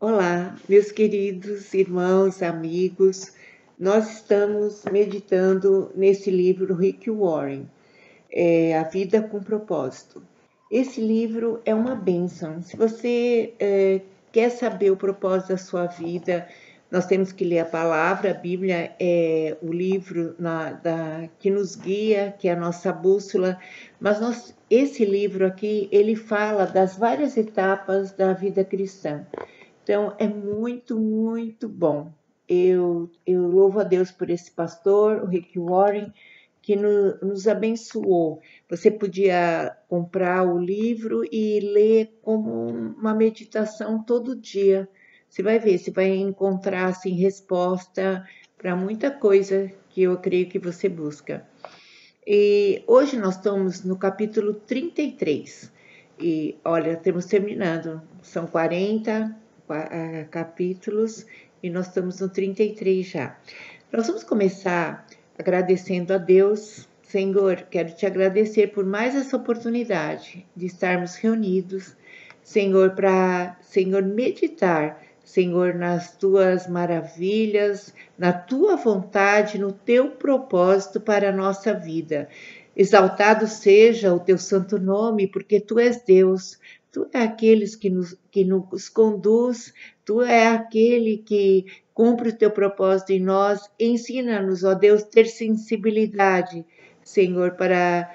Olá, meus queridos irmãos, amigos. Nós estamos meditando nesse livro Rick Warren, A Vida com Propósito. Esse livro é uma bênção. Se você quer saber o propósito da sua vida, nós temos que ler a palavra. A Bíblia é o livro que nos guia, que é a nossa bússola. Mas esse livro aqui, ele fala das várias etapas da vida cristã. Então, é muito, muito bom. Eu louvo a Deus por esse pastor, o Rick Warren, que nos abençoou. Você podia comprar o livro e ler como uma meditação todo dia. Você vai ver, você vai encontrar assim, resposta para muita coisa que eu creio que você busca. E hoje nós estamos no capítulo 33. E olha, estamos terminando. São 40 capítulos e nós estamos no 33 já. Nós vamos começar agradecendo a Deus. Senhor, quero te agradecer por mais essa oportunidade de estarmos reunidos, Senhor, para, Senhor, meditar, Senhor, nas tuas maravilhas, na tua vontade, no teu propósito para a nossa vida. Exaltado seja o teu santo nome, porque tu és Deus, tu é aquele que nos conduz, tu é aquele que cumpre o teu propósito em nós. Ensina-nos, ó Deus, ter sensibilidade, Senhor, para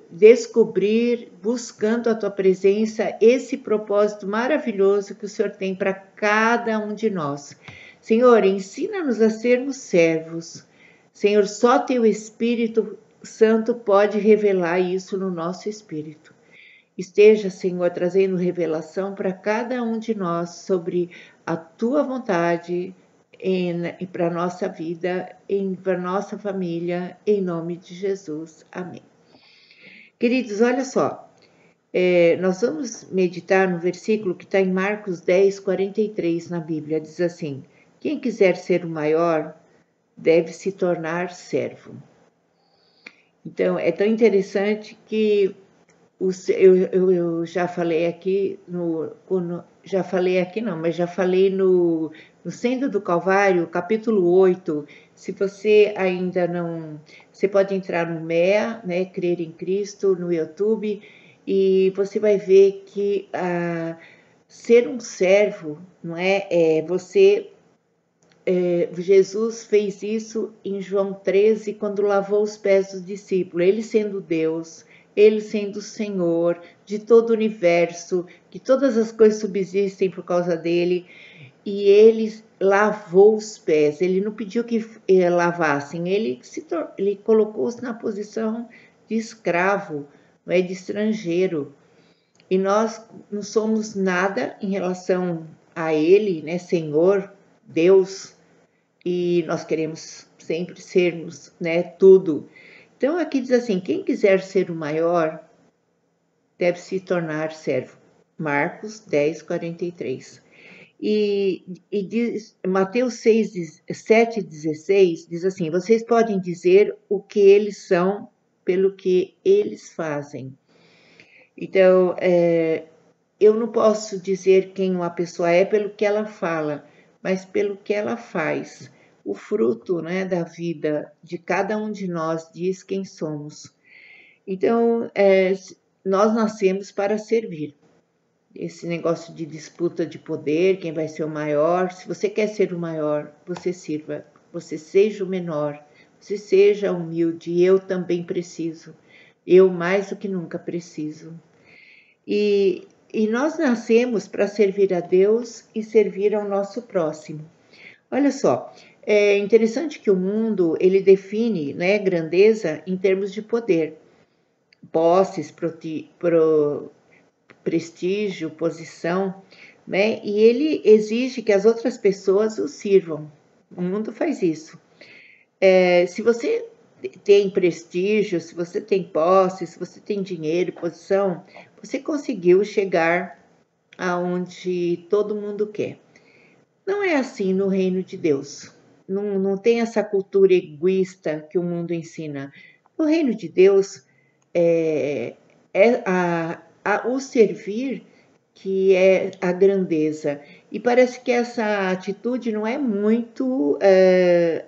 descobrir, buscando a tua presença, esse propósito maravilhoso que o Senhor tem para cada um de nós. Senhor, ensina-nos a sermos servos. Senhor, só teu Espírito Santo pode revelar isso no nosso espírito. Esteja, Senhor, trazendo revelação para cada um de nós sobre a tua vontade para a nossa vida, para a nossa família, em nome de Jesus. Amém. Queridos, olha só, nós vamos meditar no versículo que está em Marcos 10, 43 na Bíblia. Diz assim: quem quiser ser o maior deve se tornar servo. Então, é tão interessante que eu já falei aqui já falei no Senda do Calvário, capítulo 8. Se você ainda não, você pode entrar no MEA, né, Crer em Cristo, no YouTube, e você vai ver que ser um servo, não é? Jesus fez isso em João 13, quando lavou os pés dos discípulos, ele sendo Deus, ele sendo o Senhor de todo o universo, que todas as coisas subsistem por causa dele, e ele lavou os pés. Ele não pediu que lavassem, ele colocou-se na posição de escravo, não é, de estrangeiro. E nós não somos nada em relação a ele, né, Senhor, Deus, e nós queremos sempre sermos, né, tudo. Então aqui diz assim: quem quiser ser o maior deve se tornar servo. Marcos 10, 43. E diz, Mateus 6, 7, 16 diz assim: vocês podem dizer o que eles são pelo que eles fazem. Então, eu não posso dizer quem uma pessoa é pelo que ela fala, mas pelo que ela faz. O fruto, né, da vida de cada um de nós diz quem somos. Então, nós nascemos para servir. Esse negócio de disputa de poder, quem vai ser o maior, se você quer ser o maior, você sirva, você seja o menor, você seja humilde, eu também preciso, eu mais do que nunca preciso. E nós nascemos para servir a Deus e servir ao nosso próximo. Olha só, é interessante que o mundo ele define, né, grandeza em termos de poder, posses, prestígio, posição, né? E ele exige que as outras pessoas o sirvam. O mundo faz isso. Se você tem prestígio, se você tem posse, se você tem dinheiro, posição, você conseguiu chegar aonde todo mundo quer. Não é assim no reino de Deus. Não tem essa cultura egoísta que o mundo ensina. No reino de Deus, o servir que é a grandeza. E parece que essa atitude não é muito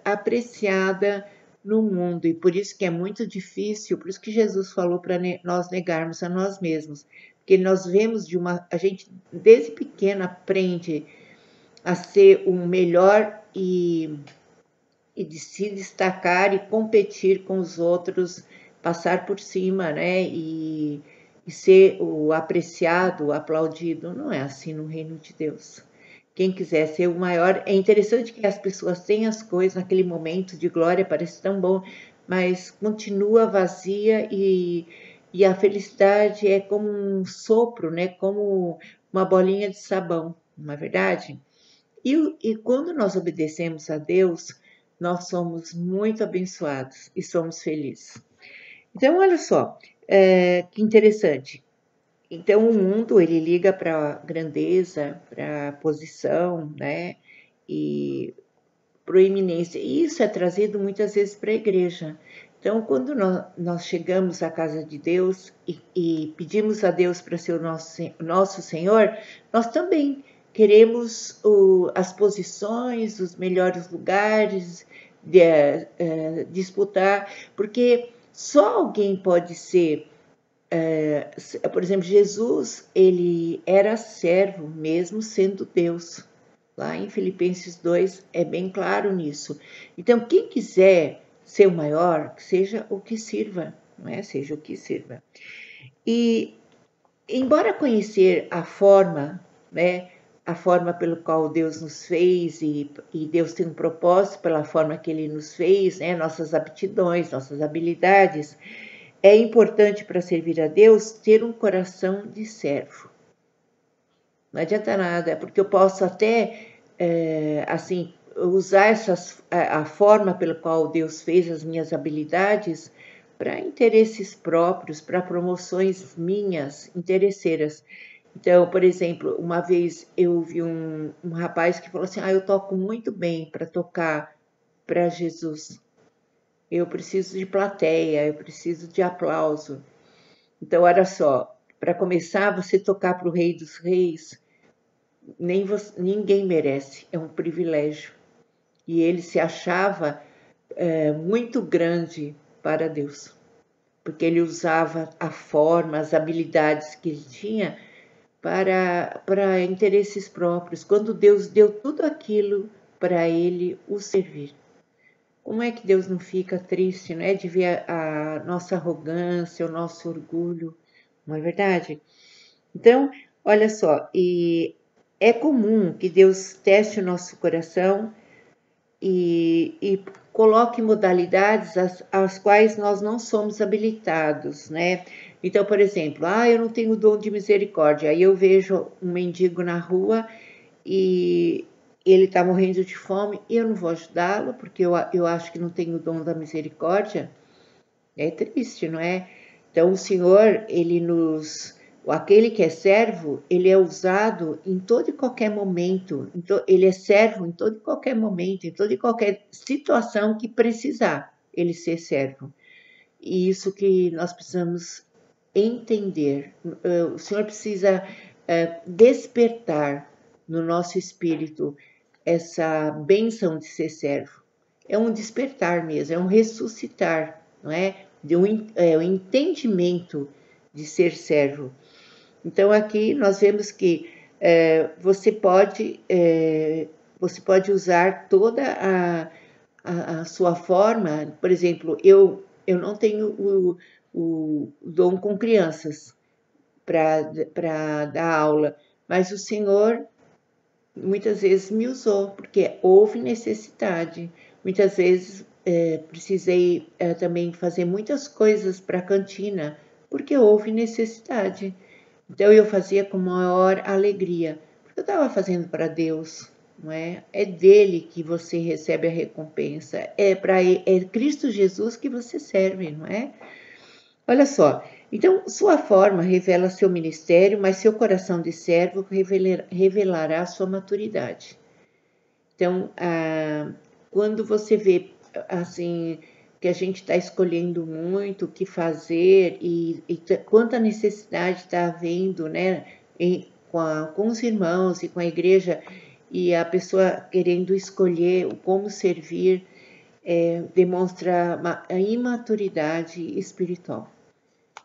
apreciada no mundo, e por isso que é muito difícil, por isso que Jesus falou para nós negarmos a nós mesmos, porque nós vemos a gente desde pequena aprende a ser o melhor e de se destacar e competir com os outros, passar por cima, né? E ser o apreciado, o aplaudido. Não é assim no reino de Deus. Quem quiser ser o maior, é interessante que as pessoas têm as coisas naquele momento de glória, parece tão bom, mas continua vazia e a felicidade é como um sopro, né? Como uma bolinha de sabão, não é verdade? E quando nós obedecemos a Deus, nós somos muito abençoados e somos felizes. Então, olha só, que interessante. Então, o mundo, ele liga para grandeza, para posição, né? E proeminência. E isso é trazido muitas vezes para a igreja. Então, quando nós chegamos à casa de Deus e pedimos a Deus para ser o nosso Senhor, nós também queremos as posições, os melhores lugares, disputar, porque só alguém pode ser. Por exemplo, Jesus, ele era servo mesmo sendo Deus. Lá em Filipenses 2 é bem claro nisso. Então, quem quiser ser o maior, seja o que sirva, não é? Seja o que sirva. E, embora conhecer a forma, né? A forma pelo qual Deus nos fez e Deus tem um propósito pela forma que Ele nos fez, né? Nossas aptidões, nossas habilidades, é importante para servir a Deus ter um coração de servo. Não adianta nada, porque eu posso até, assim, usar a forma pela qual Deus fez as minhas habilidades para interesses próprios, para promoções minhas, interesseiras. Então, por exemplo, uma vez eu vi um rapaz que falou assim: eu toco muito bem para tocar para Jesus. Eu preciso de plateia, eu preciso de aplauso. Então, olha só, para começar, você tocar para o Rei dos Reis, ninguém merece, é um privilégio. E ele se achava muito grande para Deus, porque ele usava a forma, as habilidades que ele tinha para interesses próprios, quando Deus deu tudo aquilo para ele o servir. Como é que Deus não fica triste, não é, de ver a nossa arrogância, o nosso orgulho, não é verdade? Então, olha só, e é comum que Deus teste o nosso coração e coloque modalidades às quais nós não somos habilitados, né? Então, por exemplo, eu não tenho dom de misericórdia. Aí eu vejo um mendigo na rua e ele está morrendo de fome e eu não vou ajudá-lo porque eu acho que não tenho o dom da misericórdia. É triste, não é? Então, o Senhor, aquele que é servo, ele é usado em todo e qualquer momento, ele é servo em todo e qualquer momento, em toda e qualquer situação que precisar ele ser servo. E isso que nós precisamos entender. O Senhor precisa despertar no nosso espírito essa bênção de ser servo. É um despertar mesmo, é um ressuscitar, não é? O entendimento de ser servo. Então, aqui nós vemos que você pode usar toda a sua forma. Por exemplo, eu não tenho o dom com crianças para dar aula, mas o Senhor muitas vezes me usou, porque houve necessidade. Muitas vezes precisei também fazer muitas coisas para a cantina, porque houve necessidade. Então eu fazia com maior alegria, porque eu estava fazendo para Deus, não é? É dele que você recebe a recompensa, é Cristo Jesus que você serve, não é? Olha só, então sua forma revela seu ministério, mas seu coração de servo revelará sua maturidade. Então, quando você vê assim que a gente está escolhendo muito o que fazer e quanta necessidade está havendo, né, com os irmãos e com a igreja, e a pessoa querendo escolher como servir, demonstra a imaturidade espiritual.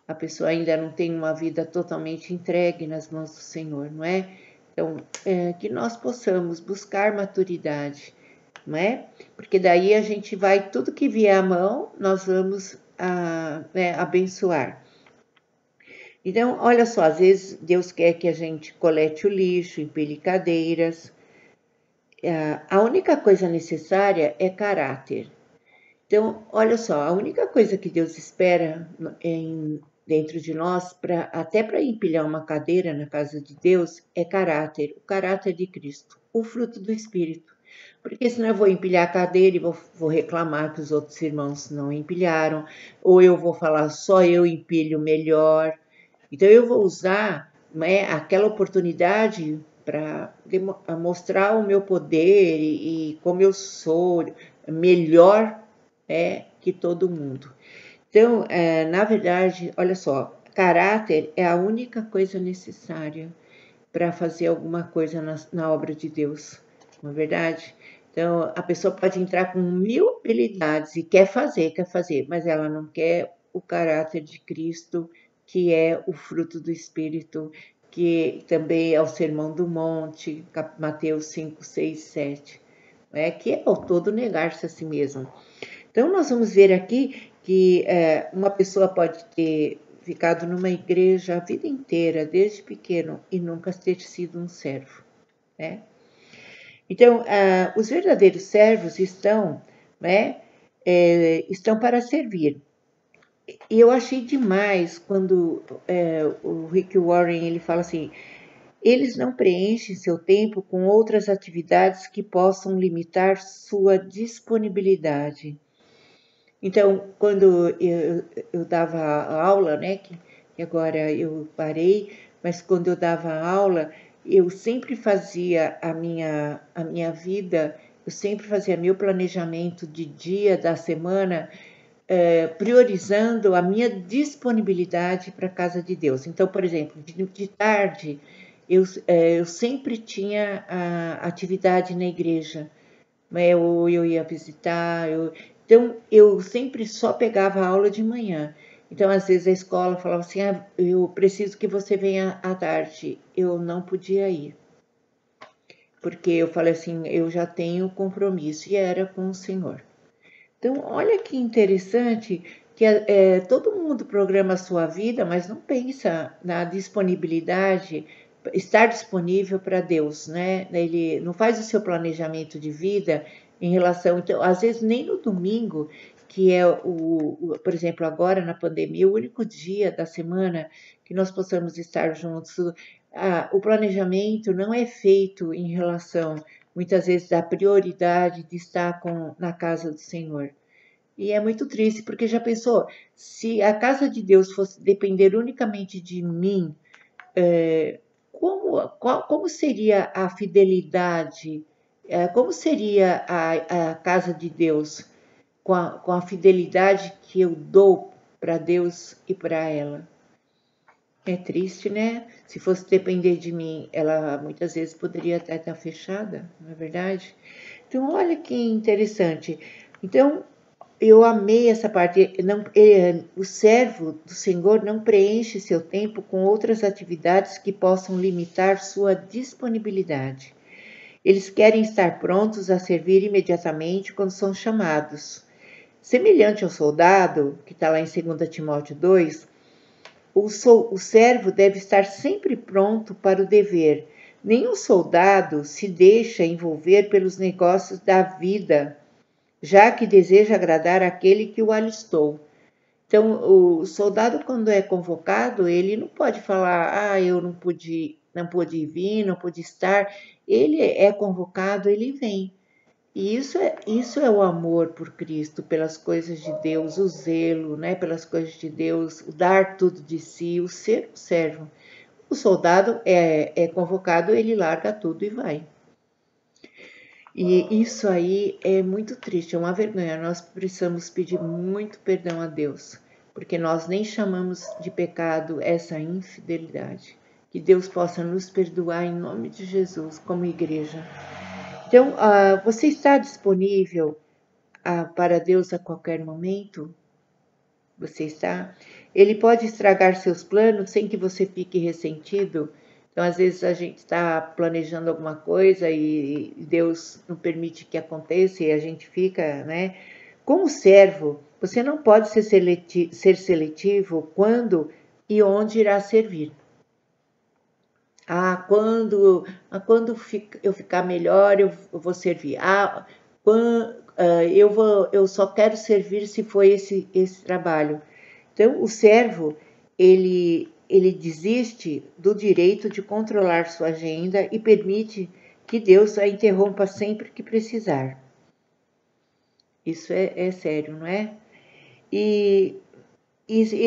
A pessoa ainda não tem uma vida totalmente entregue nas mãos do Senhor, não é? Então, que nós possamos buscar maturidade, não é? Porque daí a gente vai, tudo que vier à mão, nós vamos abençoar. Então, olha só, às vezes Deus quer que a gente colete o lixo, empilhe cadeiras. A única coisa necessária é caráter. Então, olha só, a única coisa que Deus espera dentro de nós, até para empilhar uma cadeira na casa de Deus, é caráter, o caráter de Cristo, o fruto do Espírito. Porque senão eu vou empilhar a cadeira e vou reclamar que os outros irmãos não empilharam, ou eu vou falar só eu empilho melhor. Então eu vou usar aquela oportunidade para mostrar o meu poder e como eu sou melhor que todo mundo. Então, na verdade, olha só, caráter é a única coisa necessária para fazer alguma coisa na obra de Deus, não é verdade? Então, a pessoa pode entrar com 1000 habilidades e quer fazer, mas ela não quer o caráter de Cristo, que é o fruto do Espírito, que também é o Sermão do Monte, Mateus 5, 6, 7, que é o todo negar-se a si mesmo. Então, nós vamos ver aqui que uma pessoa pode ter ficado numa igreja a vida inteira, desde pequeno, e nunca ter sido um servo, né? Então, os verdadeiros servos estão para servir. E eu achei demais quando o Rick Warren ele fala assim: eles não preenchem seu tempo com outras atividades que possam limitar sua disponibilidade. Então, quando eu dava aula, né, que agora eu parei, mas quando eu dava aula, eu sempre fazia a minha vida, eu sempre fazia meu planejamento de dia, da semana, priorizando a minha disponibilidade para a casa de Deus. Então, por exemplo, de tarde, eu sempre tinha a atividade na igreja, ou eu ia visitar, então eu sempre só pegava a aula de manhã. Então, às vezes a escola falava assim: eu preciso que você venha à tarde. Eu não podia ir, porque eu falei assim: eu já tenho compromisso, e era com o Senhor. Então, olha que interessante que todo mundo programa a sua vida, mas não pensa na disponibilidade, estar disponível para Deus, né? Ele não faz o seu planejamento de vida em relação, então, às vezes nem no domingo, que é por exemplo, agora na pandemia, o único dia da semana que nós possamos estar juntos, o planejamento não é feito em relação, muitas vezes, da prioridade de estar na casa do Senhor. E é muito triste, porque já pensou, se a casa de Deus fosse depender unicamente de mim, como seria a fidelidade? Como seria a casa de Deus com a fidelidade que eu dou para Deus e para ela? É triste, né? Se fosse depender de mim, ela muitas vezes poderia até estar fechada, não é verdade? Então, olha que interessante. Então, eu amei essa parte. O servo do Senhor não preenche seu tempo com outras atividades que possam limitar sua disponibilidade. Eles querem estar prontos a servir imediatamente quando são chamados. Semelhante ao soldado, que está lá em 2 Timóteo 2, o servo deve estar sempre pronto para o dever. Nenhum soldado se deixa envolver pelos negócios da vida, já que deseja agradar aquele que o alistou. Então, o soldado, quando é convocado, ele não pode falar: eu não pude vir, não pude estar. Ele é convocado, ele vem. E isso é o amor por Cristo, pelas coisas de Deus, o zelo, né, pelas coisas de Deus, o dar tudo de si, o ser servo. O soldado é convocado, ele larga tudo e vai. E isso aí é muito triste, é uma vergonha. Nós precisamos pedir muito perdão a Deus, porque nós nem chamamos de pecado essa infidelidade. Que que Deus possa nos perdoar em nome de Jesus, como igreja. Então, você está disponível para Deus a qualquer momento? Você está? Ele pode estragar seus planos sem que você fique ressentido. Então, às vezes a gente está planejando alguma coisa e Deus não permite que aconteça e a gente fica, né? Como servo, você não pode ser seletivo quando e onde irá servir. Quando eu ficar melhor, eu vou servir. Eu só quero servir se for esse trabalho. Então, o servo, ele desiste do direito de controlar sua agenda e permite que Deus a interrompa sempre que precisar. Isso é sério, não é? E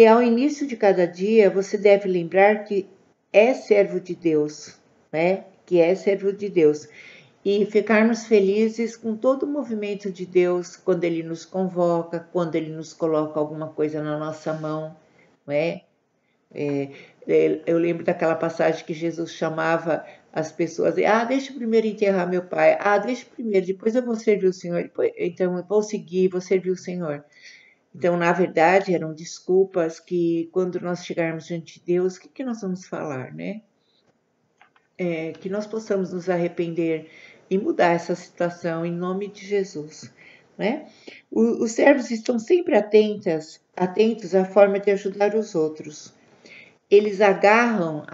ao início de cada dia, você deve lembrar que é servo de Deus, né? Que é servo de Deus. E ficarmos felizes com todo o movimento de Deus, quando Ele nos convoca, quando Ele nos coloca alguma coisa na nossa mão, não é? Eu lembro daquela passagem que Jesus chamava as pessoas, deixa eu primeiro enterrar meu pai, deixa primeiro, depois eu vou servir o Senhor, então eu vou seguir, vou servir o Senhor. Então, na verdade, eram desculpas que, quando nós chegarmos diante de Deus, o que nós vamos falar, né? Que nós possamos nos arrepender e mudar essa situação em nome de Jesus, né? Os servos estão sempre atentos à forma de ajudar os outros. Eles agarram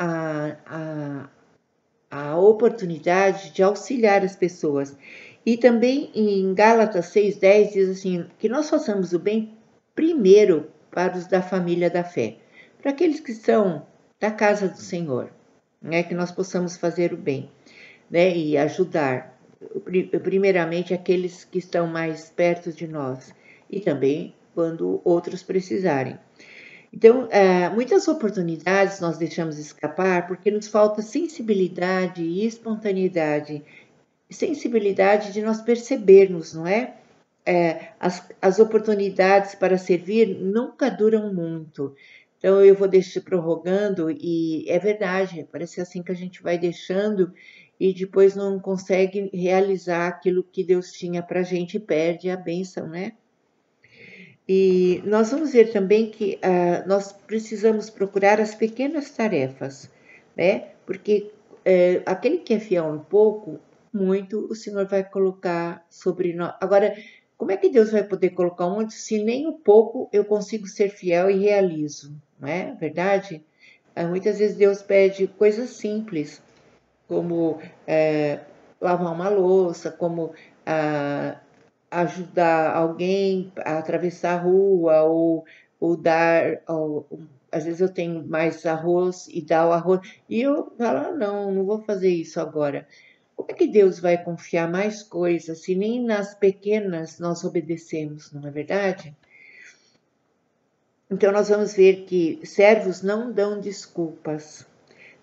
a oportunidade de auxiliar as pessoas. E também em Gálatas 6,10 diz assim, que nós façamos o bem primeiro para os da família da fé, para aqueles que são da casa do Senhor, né, que nós possamos fazer o bem, né, e ajudar, primeiramente, aqueles que estão mais perto de nós, e também quando outros precisarem. Então, muitas oportunidades nós deixamos escapar porque nos falta sensibilidade e espontaneidade, sensibilidade de nós percebermos, não é? As oportunidades para servir nunca duram muito. Então, eu vou deixar prorrogando e é verdade, parece assim que a gente vai deixando e depois não consegue realizar aquilo que Deus tinha para a gente e perde a bênção, né? E nós vamos ver também que nós precisamos procurar as pequenas tarefas, né? Porque aquele que é fiel no pouco, muito o Senhor vai colocar sobre nós. Agora, como é que Deus vai poder colocar muito se nem o pouco eu consigo ser fiel e realizo, não é verdade? Muitas vezes Deus pede coisas simples, como lavar uma louça, como ajudar alguém a atravessar a rua ou dar. Às vezes eu tenho mais arroz e dá o arroz. E eu falo, não vou fazer isso agora. Como é que Deus vai confiar mais coisas se nem nas pequenas nós obedecemos, não é verdade? Então nós vamos ver que servos não dão desculpas,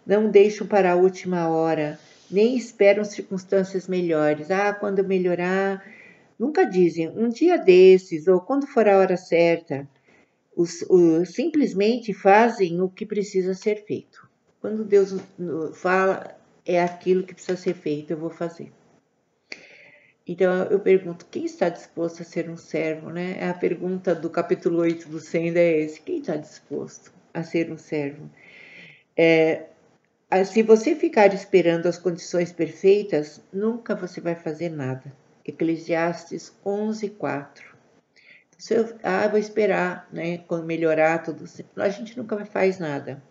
não deixam para a última hora, nem esperam circunstâncias melhores. Quando eu melhorar, nunca dizem um dia desses ou quando for a hora certa. Simplesmente fazem o que precisa ser feito. Quando Deus fala, é aquilo que precisa ser feito, eu vou fazer. Então eu pergunto, quem está disposto a ser um servo, né? A pergunta do capítulo 8 do Senda é esse, quem está disposto a ser um servo? Se você ficar esperando as condições perfeitas, nunca você vai fazer nada. Eclesiastes 11:4. Se eu vou esperar, né, quando melhorar tudo, a gente nunca faz nada.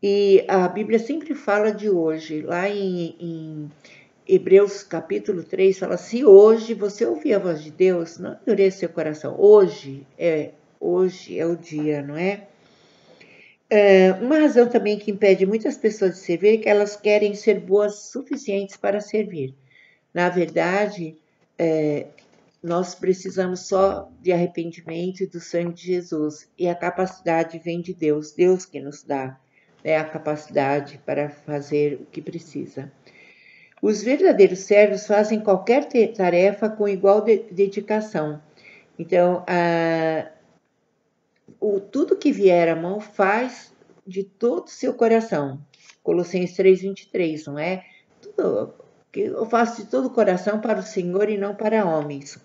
E a Bíblia sempre fala de hoje, lá em Hebreus capítulo 3, fala, se hoje você ouvir a voz de Deus, não endureça seu coração. Hoje é o dia, não é? Uma razão também que impede muitas pessoas de servir é que elas querem ser boas suficientes para servir. Na verdade, nós precisamos só de arrependimento e do sangue de Jesus. E a capacidade vem de Deus, Deus que nos dá a capacidade para fazer o que precisa. Os verdadeiros servos fazem qualquer tarefa com igual dedicação. Então, tudo que vier à mão faz de todo o seu coração, Colossenses 3:23, não é? Tudo que eu faço de todo o coração para o Senhor e não para homens.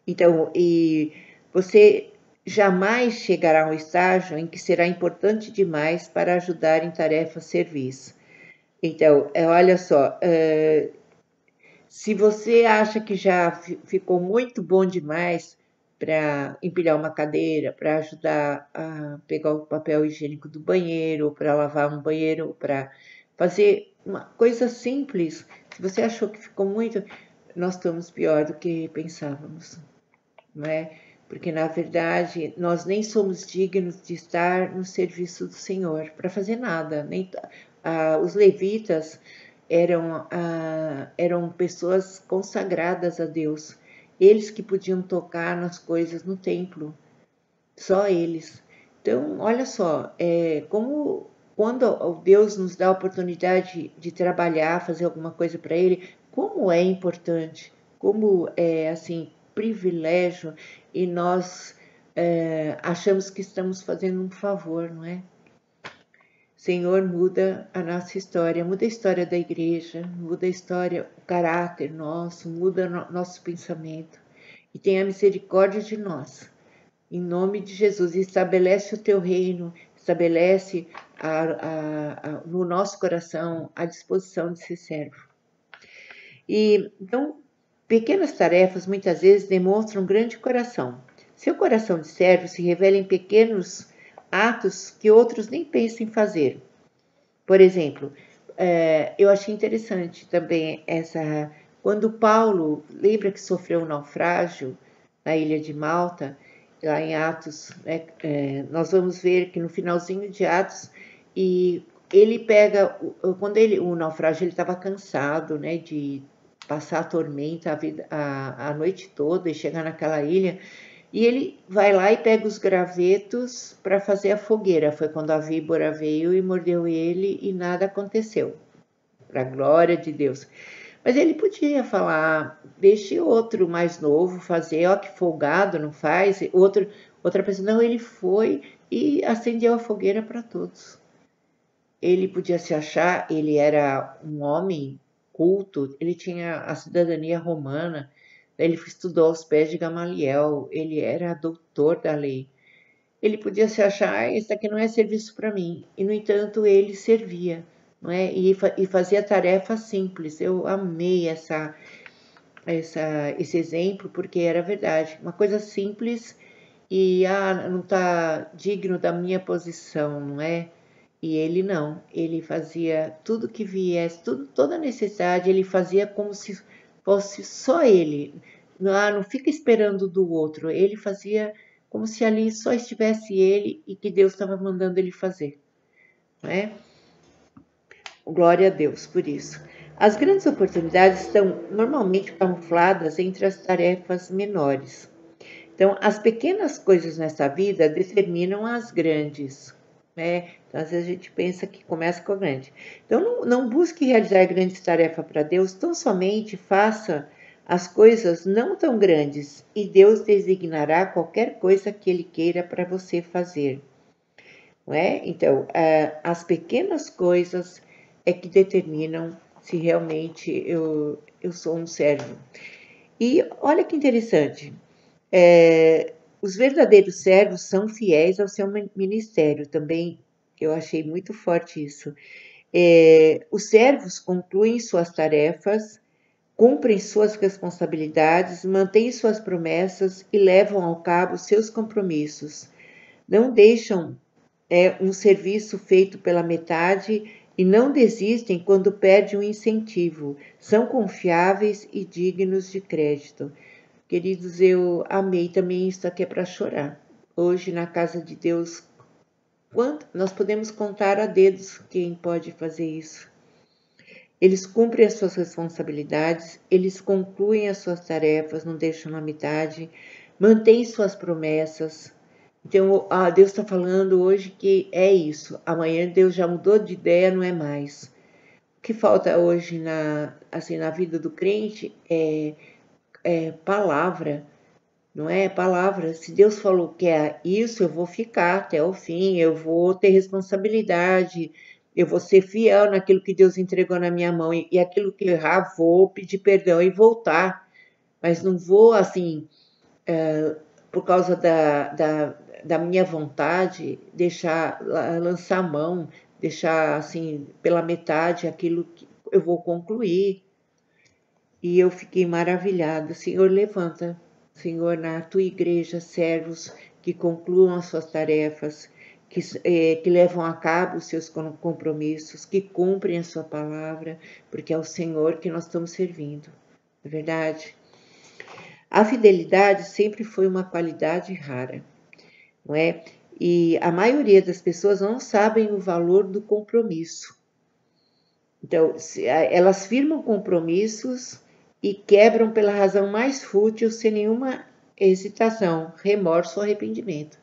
Então, e você jamais chegará a um estágio em que será importante demais para ajudar em tarefas serviço. Então, olha só, se você acha que já ficou muito bom demais para empilhar uma cadeira, para ajudar a pegar o papel higiênico do banheiro, para lavar um banheiro, para fazer uma coisa simples, se você achou que ficou muito, nós estamos pior do que pensávamos, não é? Porque, na verdade, nós nem somos dignos de estar no serviço do Senhor para fazer nada. Nem, os levitas eram pessoas consagradas a Deus. Eles que podiam tocar nas coisas no templo. Só eles. Então, olha só, como quando Deus nos dá a oportunidade de trabalhar, fazer alguma coisa para Ele, como é importante, como é, assim, privilégio, e nós achamos que estamos fazendo um favor, não é? Senhor, muda a nossa história, muda a história da igreja, muda a história, o caráter nosso, muda nosso pensamento. E tenha misericórdia de nós. Em nome de Jesus, estabelece o teu reino, estabelece no nosso coração a disposição de ser servo. E então, pequenas tarefas muitas vezes demonstram um grande coração. Seu coração de servo se revela em pequenos atos que outros nem pensam em fazer. Por exemplo, eu achei interessante também quando Paulo, lembra que sofreu um naufrágio na ilha de Malta, lá em Atos, né, nós vamos ver que no finalzinho de Atos, e ele pega, quando o naufrágio, ele estava cansado, né, de passar a tormenta a noite toda e chegar naquela ilha, e ele vai lá e pega os gravetos para fazer a fogueira. Foi quando a víbora veio e mordeu ele e nada aconteceu, para a glória de Deus. Mas ele podia falar, deixe outro mais novo fazer, ó que folgado, não faz. Outra pessoa, não, ele foi e acendeu a fogueira para todos. Ele podia se achar, ele era um homem culto, ele tinha a cidadania romana, ele estudou aos pés de Gamaliel, ele era doutor da lei. Ele podia se achar, isso aqui não é serviço para mim. E, no entanto, ele servia, não é? E fazia tarefas simples. Eu amei esse exemplo, porque era verdade. Uma coisa simples e não está digno da minha posição, não é? E ele não, ele fazia tudo que viesse, toda necessidade, ele fazia como se fosse só ele. Não fica esperando do outro, ele fazia como se ali só estivesse ele e que Deus estava mandando ele fazer, não é? Glória a Deus por isso. As grandes oportunidades estão normalmente camufladas entre as tarefas menores. Então, as pequenas coisas nessa vida determinam as grandes, né? Então, às vezes a gente pensa que começa com a grande. Então, não busque realizar grandes tarefas para Deus, tão somente faça as coisas não tão grandes e Deus designará qualquer coisa que Ele queira para você fazer, não é? Então, as pequenas coisas é que determinam se realmente eu sou um servo. E olha que interessante, os verdadeiros servos são fiéis ao seu ministério, também eu achei muito forte isso. Os servos concluem suas tarefas, cumprem suas responsabilidades, mantêm suas promessas e levam ao cabo seus compromissos. Não deixam um serviço feito pela metade e não desistem quando perde um incentivo. São confiáveis e dignos de crédito. Queridos, eu amei também isso aqui é para chorar. Hoje, na casa de Deus, nós podemos contar a dedos quem pode fazer isso. Eles cumprem as suas responsabilidades, eles concluem as suas tarefas, não deixam na metade, mantêm suas promessas. Então, Deus está falando hoje que é isso. Amanhã Deus já mudou de ideia, não é mais. O que falta hoje na vida do crente é palavra, não é? Palavra. Se Deus falou que é isso, eu vou ficar até o fim, eu vou ter responsabilidade, Eu vou ser fiel naquilo que Deus entregou na minha mão e aquilo que eu errar, vou pedir perdão e voltar. Mas não vou, assim, por causa da minha vontade, deixar lançar a mão, deixar, assim, pela metade aquilo que eu vou concluir. E eu fiquei maravilhada. Senhor, levanta, Senhor, na tua igreja, servos que concluam as suas tarefas, que levam a cabo os seus compromissos, que cumprem a sua palavra, porque é o Senhor que nós estamos servindo. Não é verdade? A fidelidade sempre foi uma qualidade rara, não é? E a maioria das pessoas não sabem o valor do compromisso. Então, elas firmam compromissos e quebram pela razão mais fútil, sem nenhuma hesitação, remorso ou arrependimento.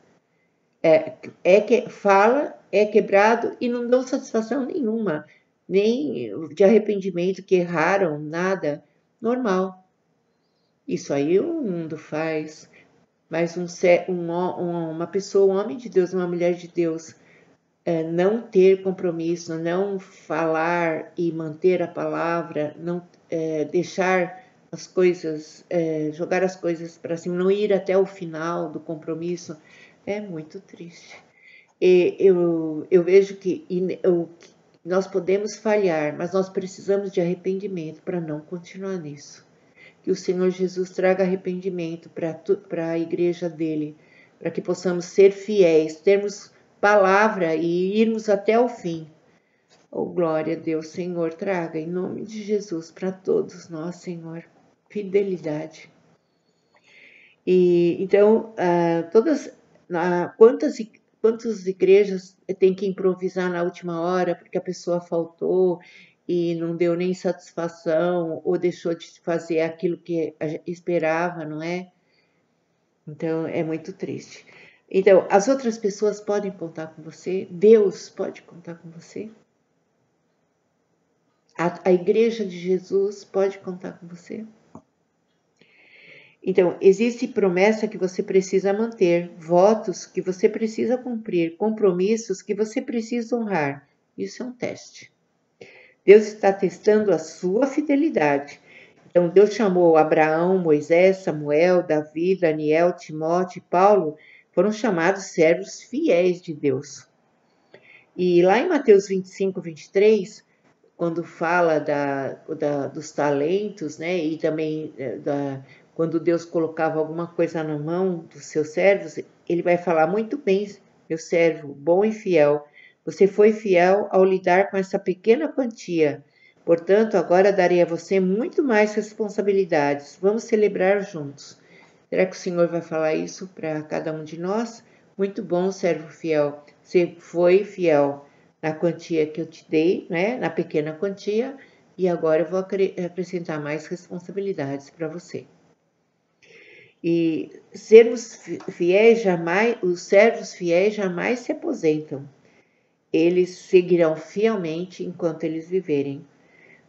Fala, é quebrado e não dão satisfação nenhuma, nem de arrependimento, que erraram, nada, normal. Isso aí o mundo faz, mas uma pessoa, um homem de Deus, uma mulher de Deus, não ter compromisso, não falar e manter a palavra, não deixar as coisas, jogar as coisas para cima, não ir até o final do compromisso, é muito triste. Eu vejo que nós podemos falhar, mas nós precisamos de arrependimento para não continuar nisso. Que o Senhor Jesus traga arrependimento para a igreja dele, para que possamos ser fiéis, termos palavra e irmos até o fim. Oh, glória a Deus, Senhor, traga em nome de Jesus para todos nós, Senhor, fidelidade. E então, quantas igrejas tem que improvisar na última hora porque a pessoa faltou e não deu nem satisfação ou deixou de fazer aquilo que esperava, não é? Então, é muito triste. Então, as outras pessoas podem contar com você, Deus pode contar com você, a igreja de Jesus pode contar com você. Então, existe promessa que você precisa manter, votos que você precisa cumprir, compromissos que você precisa honrar. Isso é um teste. Deus está testando a sua fidelidade. Então, Deus chamou Abraão, Moisés, Samuel, Davi, Daniel, Timóteo e Paulo, foram chamados servos fiéis de Deus. E lá em Mateus 25, 23, quando fala dos talentos, né, e também quando Deus colocava alguma coisa na mão dos seus servos, ele vai falar: muito bem, meu servo, bom e fiel. Você foi fiel ao lidar com essa pequena quantia. Portanto, agora darei a você muito mais responsabilidades. Vamos celebrar juntos. Será que o Senhor vai falar isso para cada um de nós? Muito bom, servo fiel. Você foi fiel na quantia que eu te dei, né? Na pequena quantia, e agora eu vou acrescentar mais responsabilidades para você. E sermos fiéis jamais, os servos fiéis jamais se aposentam. Eles seguirão fielmente enquanto eles viverem,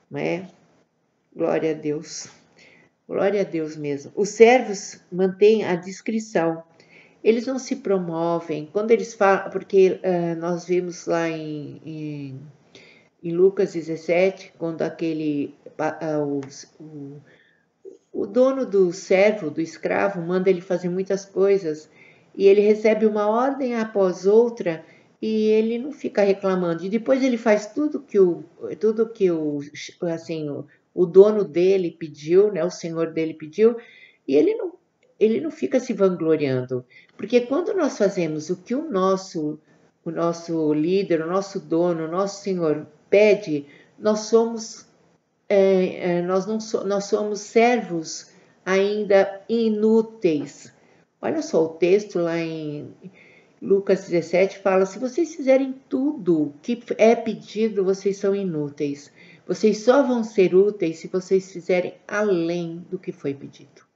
não é? Glória a Deus. Glória a Deus mesmo. Os servos mantêm a discrição. Eles não se promovem. Quando eles falam, porque nós vimos lá em Lucas 17, quando o dono do servo, do escravo, manda ele fazer muitas coisas e ele recebe uma ordem após outra e ele não fica reclamando. E depois ele faz tudo que o dono dele pediu, né, o senhor dele pediu, e ele não fica se vangloriando. Porque quando nós fazemos o que o nosso líder, o nosso dono, o nosso senhor pede, nós somos nós somos servos ainda inúteis. Olha só, o texto lá em Lucas 17 fala: se vocês fizerem tudo que é pedido, vocês são inúteis. Vocês só vão ser úteis se vocês fizerem além do que foi pedido.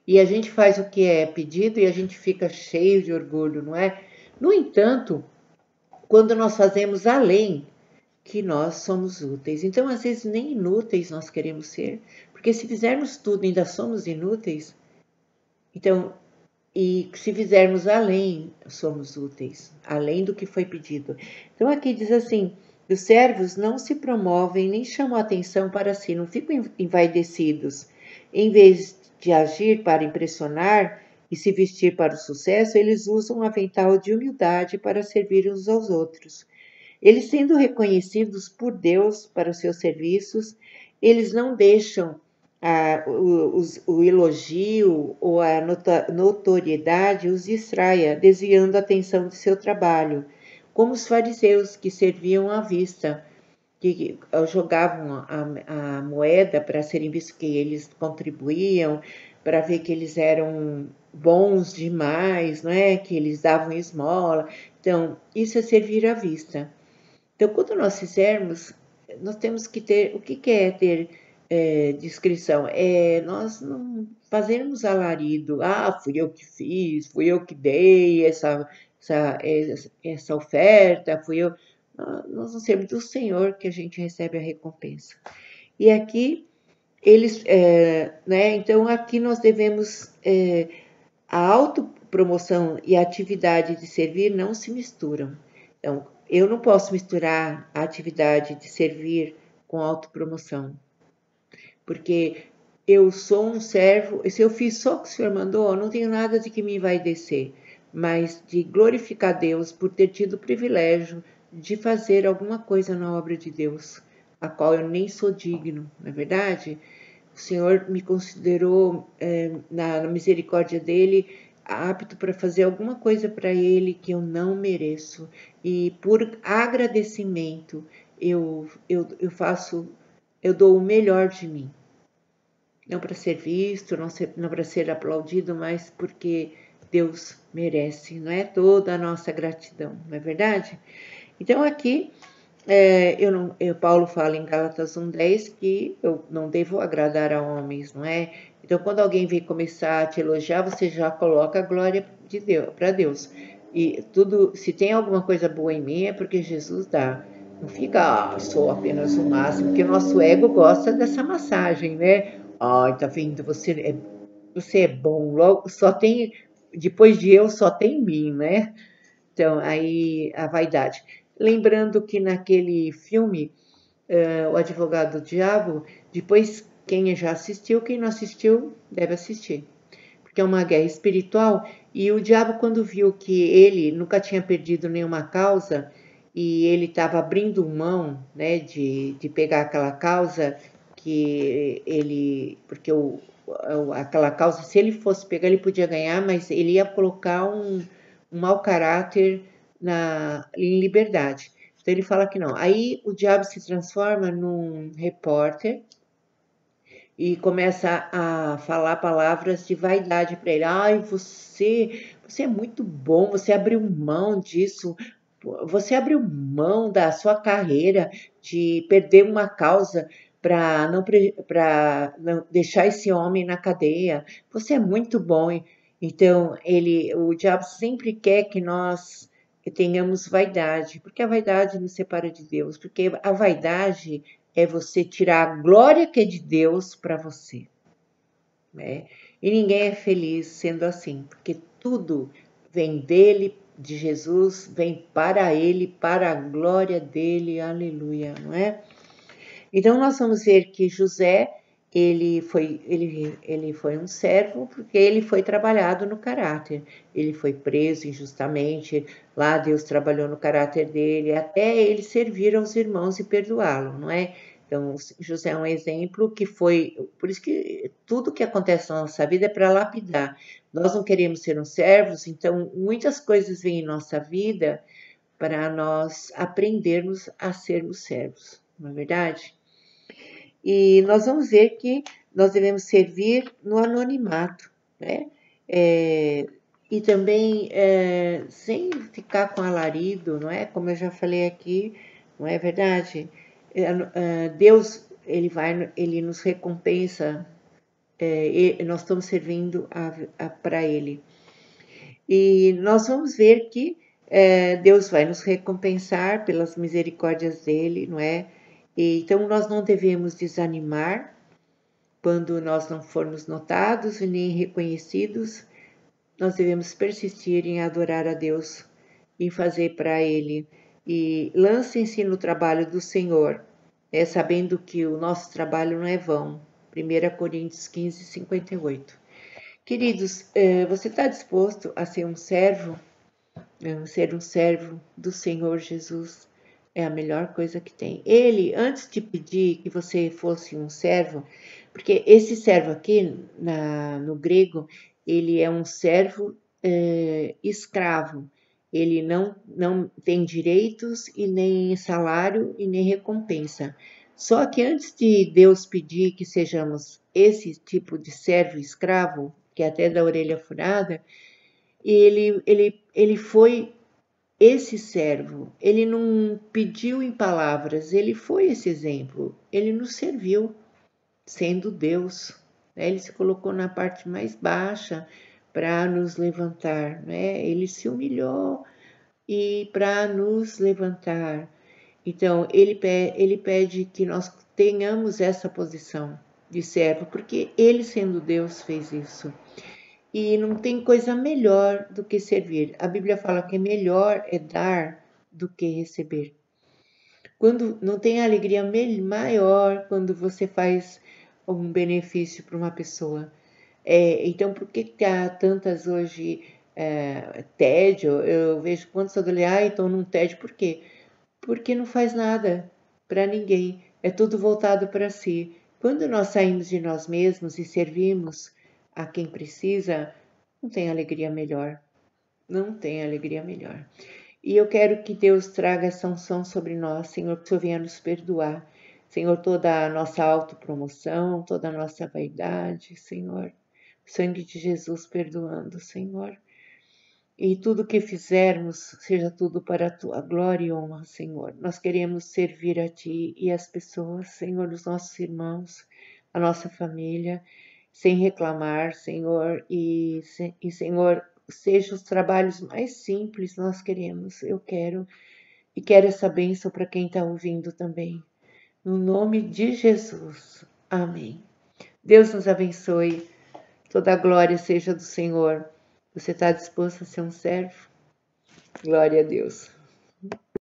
E a gente faz o que é pedido e a gente fica cheio de orgulho, não é? No entanto, quando nós fazemos além, que nós somos úteis. Então, às vezes, nem inúteis nós queremos ser, porque se fizermos tudo e ainda somos inúteis, então e se fizermos além, somos úteis, além do que foi pedido. Então aqui diz assim, os servos não se promovem nem chamam atenção para si, não ficam envaidecidos. Em vez de agir para impressionar e se vestir para o sucesso, eles usam um avental de humildade para servir uns aos outros. Eles sendo reconhecidos por Deus para os seus serviços, eles não deixam o elogio ou a notoriedade os distraia, desviando a atenção de seu trabalho, como os fariseus que serviam à vista, que jogavam a moeda para serem vistos que eles contribuíam, para ver que eles eram bons demais, não é? Que eles davam esmola. Então, isso é servir à vista. Então, quando nós fizermos, nós temos que ter. O que é ter discrição? É nós não fazermos alarido. Ah, fui eu que fiz, fui eu que dei essa oferta, fui eu. Nós não sermos do Senhor que a gente recebe a recompensa. E aqui, eles. Né, então, aqui nós devemos. A autopromoção e a atividade de servir não se misturam. Então, eu não posso misturar a atividade de servir com autopromoção, porque eu sou um servo, se eu fiz só o que o Senhor mandou, não tenho nada de que me vai descer, mas de glorificar Deus por ter tido o privilégio de fazer alguma coisa na obra de Deus, a qual eu nem sou digno, não é verdade? O Senhor me considerou, na misericórdia dele, apto para fazer alguma coisa para ele que eu não mereço. E por agradecimento, eu faço, eu dou o melhor de mim. Não para ser visto, não para ser aplaudido, mas porque Deus merece, não é? Toda a nossa gratidão, não é verdade? Então aqui Paulo fala em Gálatas 1:10 que eu não devo agradar a homens, não é? Então, quando alguém vem começar a te elogiar, você já coloca a glória de Deus para Deus. E tudo, se tem alguma coisa boa em mim, é porque Jesus dá. Não fica, sou apenas o máximo, porque o nosso ego gosta dessa massagem, né? Ai, tá vendo? Você é bom, logo só tem, depois de eu, só tem mim, né? Então, aí a vaidade. Lembrando que naquele filme, O Advogado do Diabo, depois quem já assistiu, quem não assistiu, deve assistir. Porque é uma guerra espiritual e o diabo, quando viu que ele nunca tinha perdido nenhuma causa e ele estava abrindo mão, né, de pegar aquela causa que ele. Porque aquela causa, se ele fosse pegar, ele podia ganhar, mas ele ia colocar um mau caráter em liberdade. Então ele fala que não. Aí o diabo se transforma num repórter e começa a falar palavras de vaidade para ele. Ai, você é muito bom, você abriu mão disso, você abriu mão da sua carreira de perder uma causa para não deixar esse homem na cadeia. Você é muito bom. Então, o diabo sempre quer que nós tenhamos vaidade, porque a vaidade nos separa de Deus, porque a vaidade é você tirar a glória que é de Deus para você, né? E ninguém é feliz sendo assim, porque tudo vem dele, de Jesus, vem para ele, para a glória dele, aleluia, não é? Então nós vamos ver que José, ele foi um servo porque ele foi trabalhado no caráter. Ele foi preso injustamente, lá Deus trabalhou no caráter dele, até ele servir aos irmãos e perdoá-lo, não é? Então, José é um exemplo que foi, por isso que tudo que acontece na nossa vida é para lapidar. Nós não queremos ser uns servos, então muitas coisas vêm em nossa vida para nós aprendermos a sermos servos, não é verdade? E nós vamos ver que nós devemos servir no anonimato, né? E também sem ficar com alarido, não é? Como eu já falei aqui, não é verdade? Deus, ele nos recompensa, nós estamos servindo para Ele. E nós vamos ver que Deus vai nos recompensar pelas misericórdias dele, não é? Então, nós não devemos desanimar quando nós não formos notados e nem reconhecidos nós devemos persistir em adorar a Deus, em fazer para Ele. E lancem-se no trabalho do Senhor, sabendo que o nosso trabalho não é vão. 1 Coríntios 15, 58. Queridos, você está disposto a ser um servo? Ser um servo do Senhor Jesus é a melhor coisa que tem. Ele, antes de pedir que você fosse um servo, porque esse servo aqui, no grego, ele é um servo escravo. Ele não tem direitos e nem salário e nem recompensa. Só que antes de Deus pedir que sejamos esse tipo de servo escravo, que é até da orelha furada, ele foi esse servo. Ele não pediu em palavras, ele foi esse exemplo. Ele nos serviu, sendo Deus. Ele se colocou na parte mais baixa para nos levantar. Ele se humilhou e para nos levantar. Então, ele pede que nós tenhamos essa posição de servo, porque ele, sendo Deus, fez isso. E não tem coisa melhor do que servir. A Bíblia fala que melhor é dar do que receber. Quando não tem alegria maior quando você faz um benefício para uma pessoa. Então, por que há tantas hoje tédio? Eu vejo quantos adolescentes estão num tédio. Por quê? Porque não faz nada para ninguém. É tudo voltado para si. Quando nós saímos de nós mesmos e servimos a quem precisa, não tem alegria melhor. Não tem alegria melhor. E eu quero que Deus traga essa unção sobre nós, Senhor, que o Senhor venha nos perdoar. Senhor, toda a nossa autopromoção, toda a nossa vaidade, Senhor. O sangue de Jesus perdoando, Senhor. E tudo que fizermos, seja tudo para a Tua glória e honra, Senhor. Nós queremos servir a Ti e as pessoas, Senhor, os nossos irmãos, a nossa família, sem reclamar, Senhor. E Senhor, seja os trabalhos mais simples, nós queremos, eu quero. E quero essa bênção para quem está ouvindo também. No nome de Jesus. Amém. Deus nos abençoe. Toda a glória seja do Senhor. Você está disposto a ser um servo? Glória a Deus.